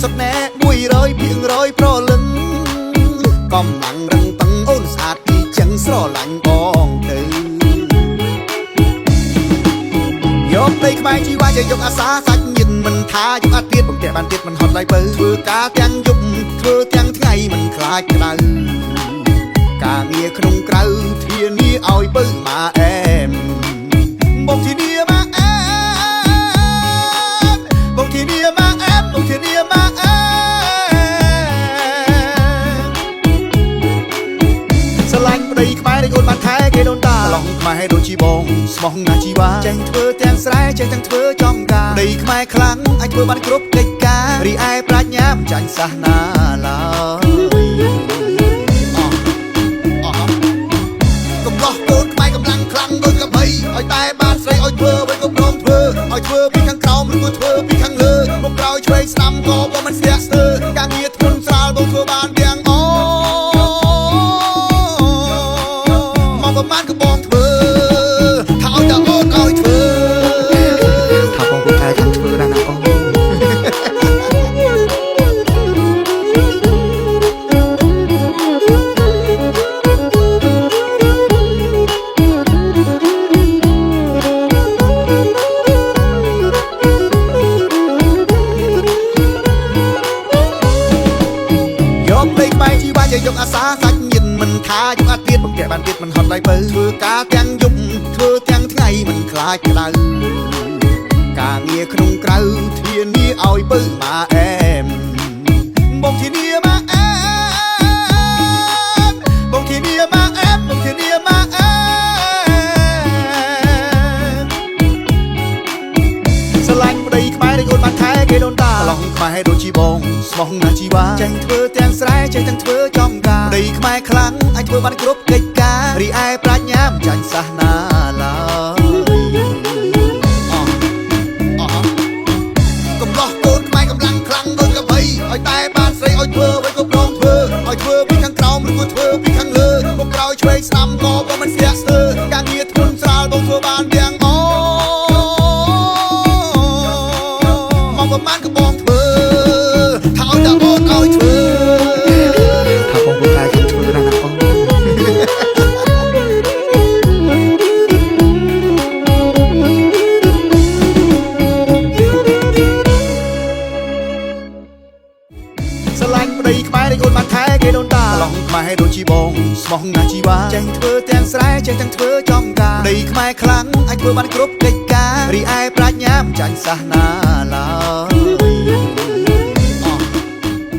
សុទ្ធណែ100ពីង100ប្រលឹងកំឡាំងរឹងតឹងអូនស្អាតពីចឹងស្រឡាញ់បងទៅយកដីខ្មែរជីវ៉ាយកអាសាសាច់ញិនមិនថាយកអាទៀតបង្កែបានទៀតមិនហត់ឡើយបើធ្វើការទាំងយប់ធ្វើទាំងថ្ងៃមិនខ្លាចក្តៅការងារក្នុងក្រៅធានាឲ្យបើមកអែមបងធានាមកអែមបងធានាមកអែមបងធានាមកអែមស្រឡាញ់ប្តីខ្មែរដែលអូនបានថែគេដូនតាឡងខ្មែរដូចជីបងស្មោះណាជីវ៉ាចេះធ្វើទាំងស្រែចេះទាំងធ្វើចំការប្តីខ្មែរខ្លាំងអាចធ្វើបានគ្រប់កិច្ចការរីឯប្រាជ្ញាមិនចាញ់សាសនាឡើយកំឡោះកូនខ្មែរកម្លាំងខ្លាំងដូចកបីឲ្យតែបានស្រីឲ្យធ្វើអ្វីក៏ព្រមធ្វើឲ្យធ្វើពីខាងក្រោមឬក៏ធ្វើពីខាងលើមកក្រោយឆ្វេងស្ដាំក៏បងមិនស្ទះស្ទើរការងារធ្ងន់ស្រាលបងធ្វើបានទាំងអមកប្រមាណក៏បងធ្វើថាឲ្យតែអូនឲ្យធ្វើថាបងពុកឯងខាងធ្វើដែរណាអូនយកអាសាសាច់ញិនមិនថាយកអាទៀតបង្កែបានទៀតមិនហត់ឡើយបើធ្វើការទាំងយប់ធ្វើទាំងថ្ងៃមិនខ្លាចក្តៅការងារក្នុងក្រៅធានាឲ្យបើមកអែមបងធានាមកអែមបងធានាមកអែមបងធានាមកអែមស្រឡាញ់ប្តីខ្មែរដែលអូនបានថែគេដូនតាឡងខ្មែរដូចជីបងស្មោះណាជីវ៉ាចេះធ្វើទាំងស្រែចេះទាំងធ្វើចំការប្តីខ្មែរខ្លាំងអាចធ្វើបានគ្រប់កិច្ចការរីឯប្រាជ្ញាមិនចាញ់សាសនាឡើយកំឡោះកូនខ្មែរកម្លាំងខ្លាំងដូចកបីឲ្យតែបានស្រីឲ្យធ្វើអ្វីក៏ព្រមធ្វើឲ្យធ្វើពីខាងក្រោមឬក៏ធ្វើពីខាងលើមកក្រោយឆ្វេងស្ដាំក៏បងមិនស្ទះស្ទើរការងារធ្ងន់ស្រាលបងធ្វើបានទាំងមកប្រមាណក៏បងធ្វើថាឲ្យតែអូនឲ្យធ្វើថាបងពុកឯងខាងធ្វើដែរណាអូនស្រឡាញ់ប្តីខ្មែរដែលអូនបានថែគេដូនតាឡងខ្មែរដូចជីបងស្មោះណាជីវ៉ាចេះធ្វើទាំងស្រែចេះទាំងធ្វើចំការប្តីខ្មែរខ្លាំងអាចធ្វើបានគ្រប់កិច្ចការរីឯប្រាជ្ញាមិនចាញ់សាសនា